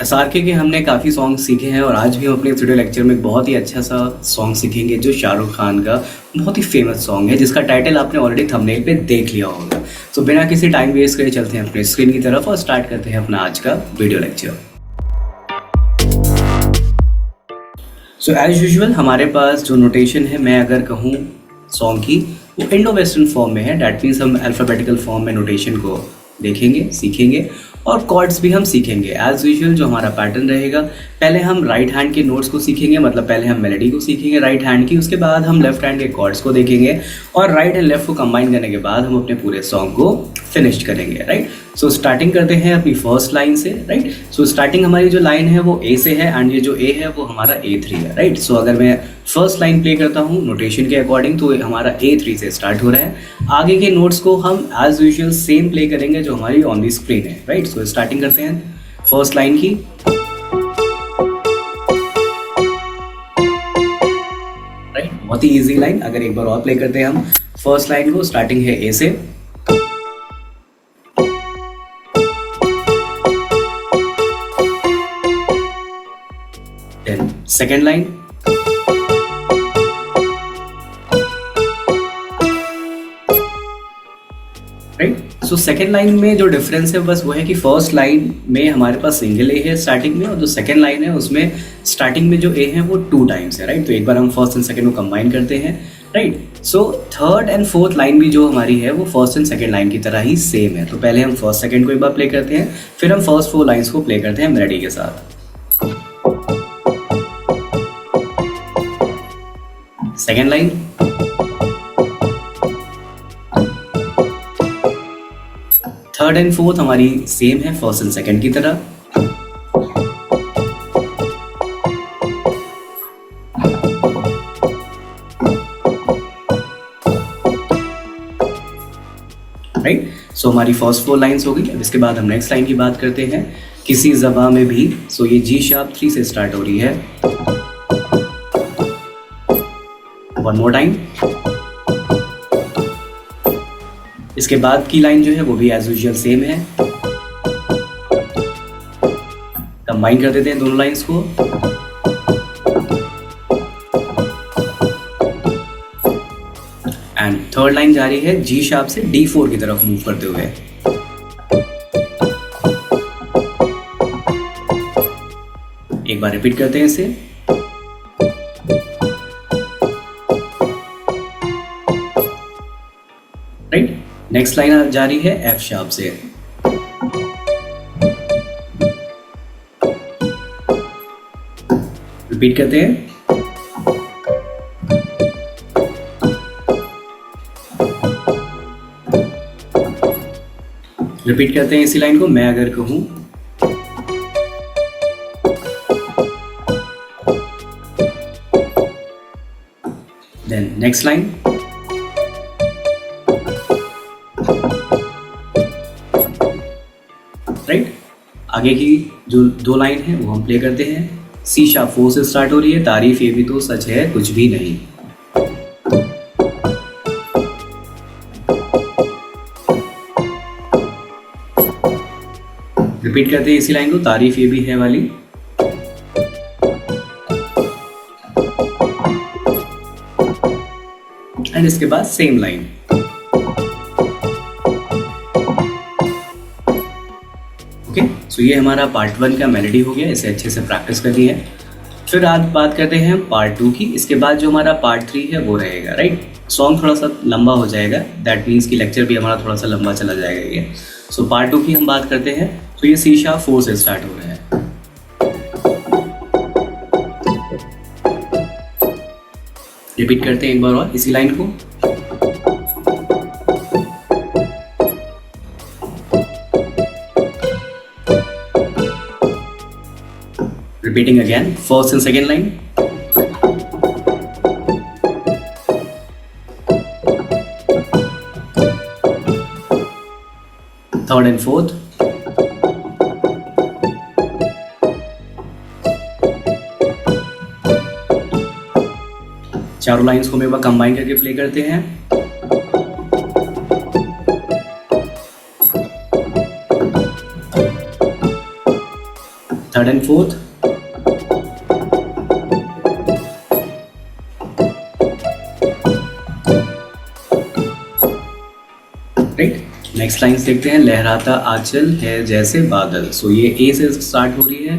SRK के हमने काफ़ी सॉन्ग सीखे हैं और आज भी हम अपने स्टूडियो लेक्चर में एक बहुत ही अच्छा सा सॉन्ग सीखेंगे जो शाहरुख खान का बहुत ही फेमस सॉन्ग है जिसका टाइटल आपने ऑलरेडी थंबनेल पे देख लिया होगा। तो बिना किसी टाइम वेस्ट करे चलते हैं अपने स्क्रीन की तरफ और स्टार्ट करते हैं अपना आज का video lecture. So as usual हमारे पास जो नोटेशन है, मैं अगर कहूँ सॉन्ग की, वो इंडो वेस्टर्न फॉर्म में है। डैट मीन्स हम अल्फ़ाबेटिकल फॉर्म में नोटेशन को देखेंगे, सीखेंगे और कॉर्ड्स भी हम सीखेंगे। एज यूजुअल जो हमारा पैटर्न रहेगा, पहले हम राइट हैंड के नोट्स को सीखेंगे, मतलब पहले हम मेलोडी को सीखेंगे राइट हैंड की, उसके बाद हम लेफ्ट हैंड के कॉर्ड्स को देखेंगे और राइट एंड लेफ्ट को कंबाइन करने के बाद हम अपने पूरे सॉन्ग को फिनिश करेंगे। राइट, सो स्टार्टिंग करते हैं अपनी फर्स्ट लाइन से। राइट, सो स्टार्टिंग हमारी जो लाइन है वो ए से है एंड ये जो ए है वो हमारा A3 है। राइट, सो अगर मैं फर्स्ट लाइन प्ले करता हूँ नोटेशन के अकॉर्डिंग तो हमारा A3 से स्टार्ट हो रहा है। आगे के नोट्स को हम एज यूजुअल सेम प्ले करेंगे जो हमारी ऑन दी स्क्रीन है। राइट, सो स्टार्टिंग करते हैं फर्स्ट लाइन की। राइट, बहुत ही इजी लाइन। अगर एक बार और प्ले करते हैं हम फर्स्ट लाइन को, स्टार्टिंग है ए से, then second line, right. So second line में जो डिफरेंस है बस वो है कि फर्स्ट लाइन में हमारे पास सिंगल ए है स्टार्टिंग में, और जो सेकेंड लाइन है उसमें स्टार्टिंग में जो ए है वो 2 टाइम्स है। राइट, तो एक बार हम फर्स्ट एंड सेकेंड को कंबाइन करते हैं। Right, so third and fourth line भी जो हमारी है वो फर्स्ट एंड सेकेंड लाइन की तरह ही सेम है। तो पहले हम फर्स्ट सेकेंड को एक बार प्ले करते हैं, फिर हम फर्स्ट 4 लाइन्स को प्ले करते हैं मेलोडी के साथ। Second line, third and fourth हमारी सेम है फर्स्ट एंड सेकेंड की तरह। राइट, सो हमारी फर्स्ट 4 लाइन्स हो गई। अब इसके बाद हम नेक्स्ट लाइन की बात करते हैं, किसी ज़बां में भी। सो ये G शार्प 3 से स्टार्ट हो रही है। One more time. इसके बाद की लाइन जो है वो भी एज यूजुअल सेम है। कंबाइन कर देते हैं दोनों लाइंस को। एंड थर्ड लाइन जा रही है G शार्प से D4 की तरफ मूव करते हुए। एक बार रिपीट करते हैं इसे। राइट, नेक्स्ट लाइन जा रही है F शार्प से। रिपीट करते हैं। रिपीट करते हैं इसी लाइन को। मैं अगर कहूं देन नेक्स्ट लाइन, राइट। आगे की जो 2 लाइन है वो हम प्ले करते हैं। C शार्प 4 से स्टार्ट हो रही है, तारीफ ये भी तो सच है कुछ भी नहीं। रिपीट करते हैं इसी लाइन को, तारीफ ये भी है वाली। एंड इसके बाद सेम लाइन। सो ये हमारा पार्ट 1 का मेलोडी हो गया। इसे अच्छे से प्रैक्टिस कर ली है। फिर आज बात करते हैं पार्ट 2 की। इसके बाद जो हमारा पार्ट 3 है वो रहेगा। राइट, सॉन्ग थोड़ा सा लंबा हो जाएगा, दैट मीन्स कि लेक्चर भी हमारा थोड़ा सा लंबा चला जाएगा ये। सो पार्ट 2 की हम बात करते हैं। तो ये C शार्प 4 से स्टार्ट हो रहा है। रिपीट करते हैं एक बार और इसी लाइन को। Repeating again, first and second line. Third and fourth. चारों लाइंस को हम एक बार कंबाइन करके प्ले करते हैं। Third and fourth, right. Next line देखते हैं, लहराता आंचल है जैसे बादल। सो ये ए से स्टार्ट हो रही है,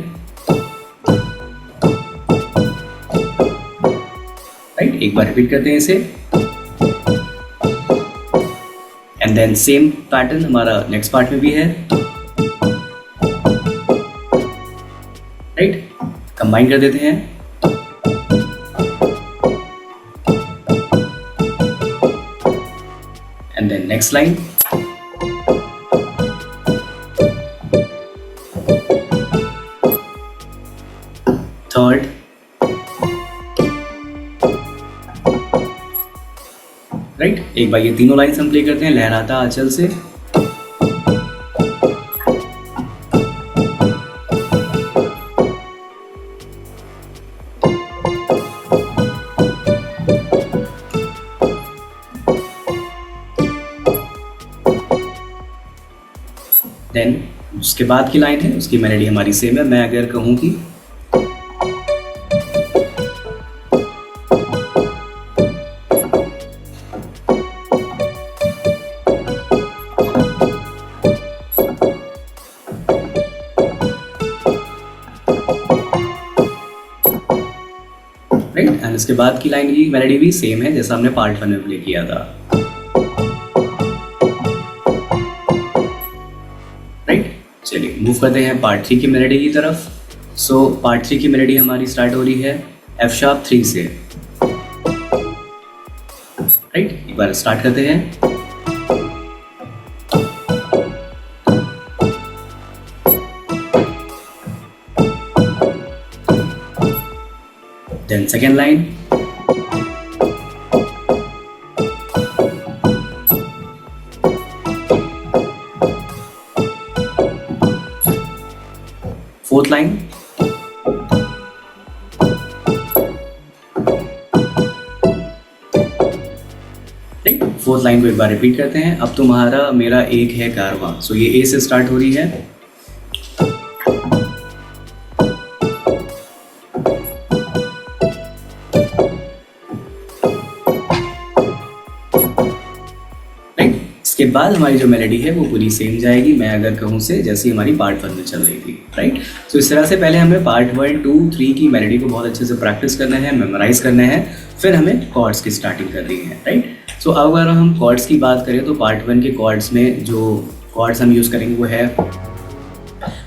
राइट। एक बार रिपीट करते हैं इसे, एंड देन सेम पैटर्न हमारा नेक्स्ट पार्ट में भी है, राइट। कंबाइन कर देते हैं, and then next line, third, right. एक बार ये तीनों लाइन्स हम प्ले करते हैं, लहराता आंचल से, देन उसके बाद की लाइन है उसकी मेलोडी हमारी सेम है। मैं अगर कहूँ कि राइट, एंड इसके बाद की लाइन की मेलोडी भी सेम है जैसा हमने पार्ट 1 में प्ले किया था, राइट। चलिए मूव करते हैं पार्ट 3 की मेलोडी की तरफ। सो पार्ट 3 की मेलोडी हमारी स्टार्ट हो रही है एफ शार्प 3 से, राइट। एक बार स्टार्ट करते हैं, then second line, fourth line, fourth line को एक बार रिपीट करते हैं, अब तुम्हारा मेरा एक है कारवां। सो ये ए से स्टार्ट हो रही है, इसके बाद हमारी जो मेलोडी है वो पूरी सेम जाएगी, मैं अगर कहूँ से, जैसी हमारी पार्ट 1 में चल रही थी, राइट। सो इस तरह से पहले हमें पार्ट 1, 2, 3 की मेलोडी को बहुत अच्छे से प्रैक्टिस करना है, मेमोराइज करना है, फिर हमें कॉर्ड्स की स्टार्टिंग करनी है, राइट। सो अगर हम कॉर्ड्स की बात करें तो पार्ट 1 के कॉर्ड्स में जो कॉर्ड्स हम यूज़ करेंगे वो है,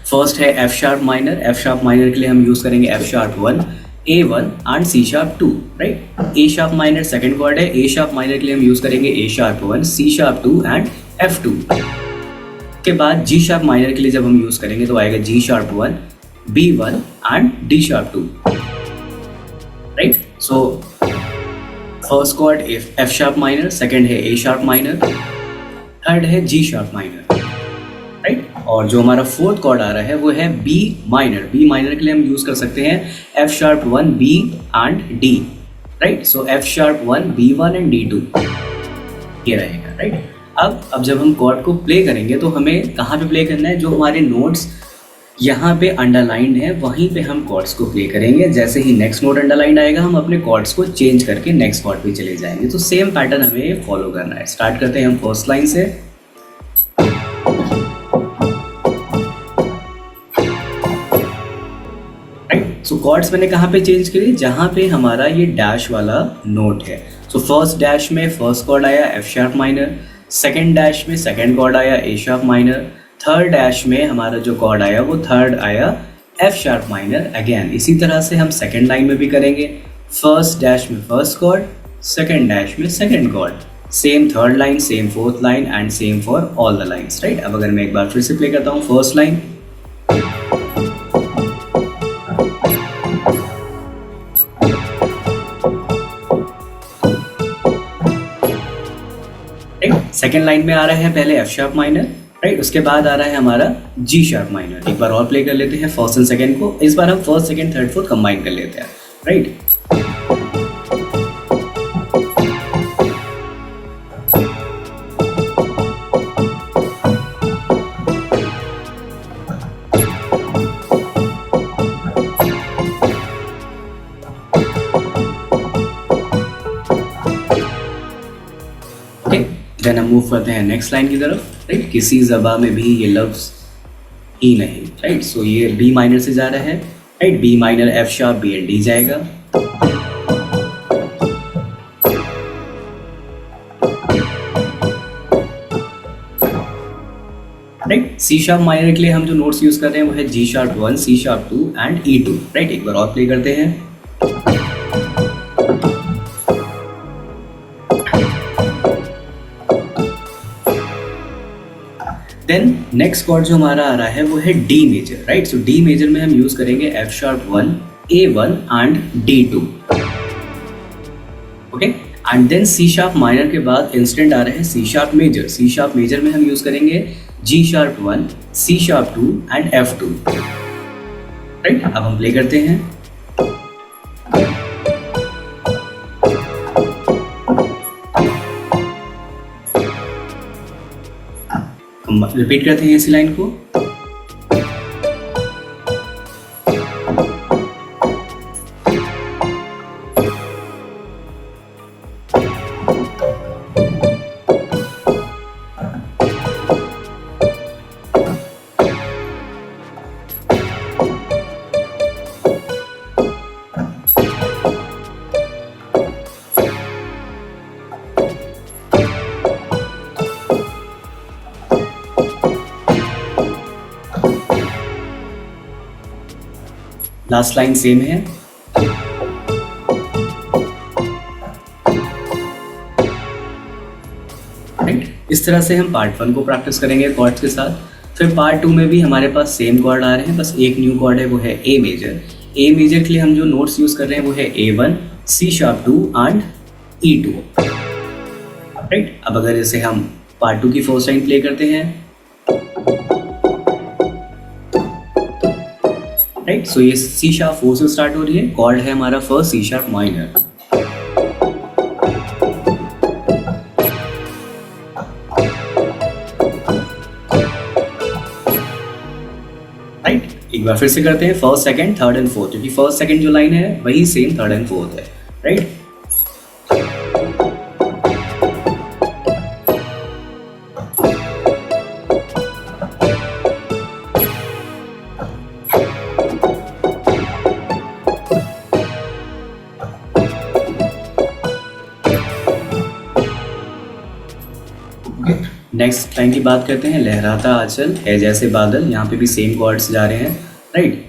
फर्स्ट है F sharp minor. F sharp minor के लिए हम यूज़ करेंगे F sharp 1, A1 and C sharp 2, right. A sharp minor second chord है, ए शार्प माइनर के लिए हम यूज़ करेंगे A sharp 1, C sharp 2 and F2। के बाद G शार्प माइनर के लिए जब हम यूज़ करेंगे तो आएगा G sharp 1, B1 and D sharp 2, right. So first cord F sharp minor, second है A शार्प माइनर, थर्ड है G शार्प माइनर, राइट। और जो हमारा फोर्थ कॉर्ड आ रहा है वो है बी माइनर। बी माइनर के लिए हम यूज़ कर सकते हैं F sharp 1, B and D, right. So F sharp 1, B1 and D2 ये रहेगा, राइट। अब जब हम कॉर्ड को प्ले करेंगे तो हमें कहाँ पे प्ले करना है, जो हमारे नोट्स यहाँ पे अंडरलाइंड है वहीं पे हम कॉर्ड्स को प्ले करेंगे। जैसे ही नेक्स्ट नोट अंडरलाइंड आएगा हम अपने कॉर्ड्स को चेंज करके नेक्स्ट कॉर्ड पे चले जाएंगे। तो सेम पैटर्न हमें फॉलो करना है। स्टार्ट करते हैं हम फर्स्ट लाइन से, सो कॉर्ड्स मैंने कहाँ पे चेंज करी, जहाँ पे हमारा ये डैश वाला नोट है। सो फर्स्ट डैश में फर्स्ट कॉर्ड आया F sharp minor, second dash में सेकंड कॉर्ड आया ए शार्प माइनर, थर्ड डैश में हमारा जो कॉर्ड आया वो थर्ड आया एफ शार्प माइनर अगेन। इसी तरह से हम सेकंड लाइन में भी करेंगे, फर्स्ट डैश में फर्स्ट कॉर्ड, सेकंड डैश में second chord, same third line, same fourth line and same for all the lines, right. अब अगर मैं एक बार फिर से प्ले करता हूँ फर्स्ट लाइन, सेकेंड लाइन में आ रहा है पहले एफ शार्प माइनर, राइट। उसके बाद आ रहा है हमारा जी शार्प माइनर। एक बार और प्ले कर लेते हैं फर्स्ट एंड सेकेंड को। इस बार हम first, second, third, fourth combine कर लेते हैं, राइट। देन हम मूव करते हैं नेक्स्ट लाइन की तरफ, राइट। किसी ज़बा में भी ये लफ्ज़ ही नहीं, राइट। सो ये बी माइनर से जा रहा है, right. B minor F sharp B and D जाएगा, राइट। सी शार्प माइनर के लिए हम जो नोट्स यूज कर रहे हैं वो है G sharp 1, C sharp 2 and E 2, right. एक बार और प्ले करते हैं। देन नेक्स्ट कॉर्ड जो हमारा आ रहा है वो है D major, right. So D major में हम यूज करेंगे F sharp 1, A1 and D2, okay. And then C sharp minor के बाद इंस्टेंट आ रहा है C sharp major. C sharp major में हम यूज करेंगे G sharp 1, C sharp 2 and F2, right. अब हम प्ले करते हैं। हम रिपीट करते हैं इसी लाइन को। लास्ट लाइन सेम है, राइट। इस तरह से हम पार्ट 1 को प्रैक्टिस करेंगे कॉर्ड्स के साथ। फिर पार्ट 2 में भी हमारे पास सेम कॉर्ड आ रहे हैं, बस एक न्यू कॉर्ड है वो है ए मेजर। ए मेजर के लिए हम जो नोट्स यूज कर रहे हैं वो है A1, C sharp 2 and E2, right. अब अगर इसे हम पार्ट 2 की फर्स्ट लाइन प्ले करते हैं, राइट। सो ये सी शार्प 4 से स्टार्ट हो रही है, कॉर्ड है हमारा first C sharp minor, right. एक बार फिर से करते हैं first second third and fourth, क्योंकि फर्स्ट सेकंड जो लाइन है वही सेम थर्ड एंड फोर्थ है, राइट। नेक्स्ट लाइन की बात करते हैं। लहराता आंचल है जैसे बादल, यहाँ पे भी सेम कॉर्ड्स जा रहे हैं, right.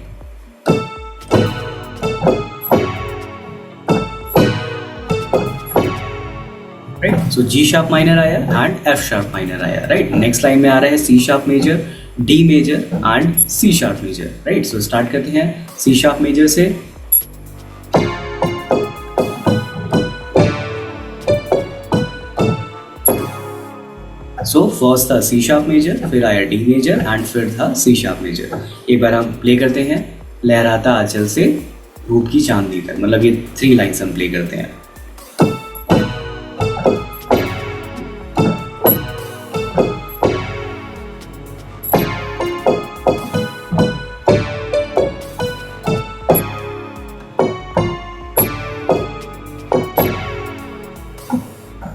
Right. So G sharp minor आया एंड एफ शार्प माइनर आया, राइट। नेक्स्ट लाइन में आ रहा है C sharp major, D major and C sharp major, right. So start करते हैं सी शार्प मेजर से। सो फर्स्ट था सी शार्प मेजर, फिर आया डी मेजर एंड फिर था सी शार्प मेजर। एक बार हम प्ले करते हैं। लहराता आंचल से रूप की चांदनी तक, मतलब ये 3 लाइन्स हम प्ले करते हैं।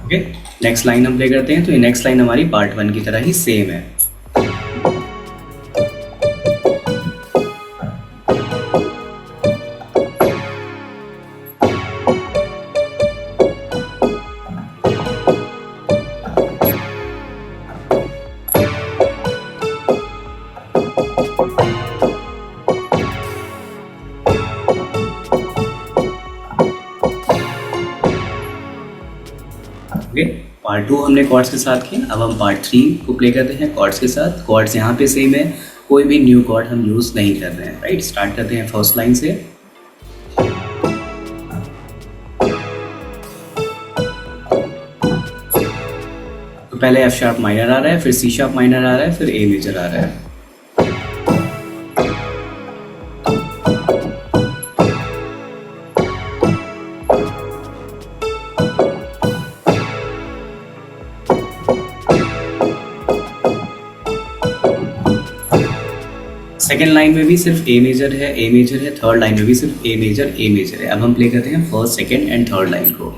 ओके, नेक्स्ट लाइन हम प्ले करते हैं। तो ये नेक्स्ट लाइन हमारी पार्ट 1 की तरह ही सेम है। पार्ट 2 हमने कॉर्ड्स के साथ किया, अब हम पार्ट 3 को प्ले करते हैं कॉर्ड्स के साथ। कॉर्ड्स यहाँ पे सेम है, कोई भी न्यू कॉर्ड हम यूज़ नहीं कर रहे हैं, राइट। स्टार्ट करते हैं फर्स्ट लाइन से। तो पहले एफ शार्प माइनर आ रहा है, फिर सी शार्प माइनर आ रहा है, फिर ए मेजर आ रहा है। सेकेंड लाइन में भी सिर्फ ए मेजर है, ए मेजर है। थर्ड लाइन में भी सिर्फ ए मेजर है। अब हम प्ले करते हैं first, second and third line को।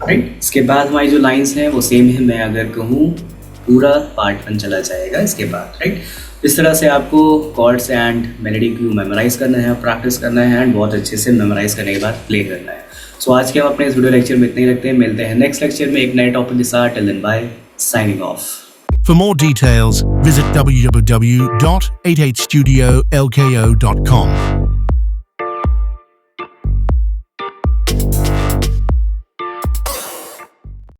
राइट। इसके बाद हमारी जो लाइंस हैं वो सेम है, मैं अगर कहूँ पूरा पार्ट 1 चला जाएगा इसके बाद, राइट। इस तरह से आपको कॉर्ड्स एंड मेलोडी को मेमोराइज करना है, प्रैक्टिस करना है एंड बहुत अच्छे से मेमोराइज करने के बाद प्ले करना है। सो आज के हम अपने इस वीडियो लेक्चर में इतने ही रखते हैं, मिलते हैं नेक्स्ट लेक्चर में एक नए टॉपिक के साथ। Till then bye, signing off. For more details, visit www.8hstudiolko.com.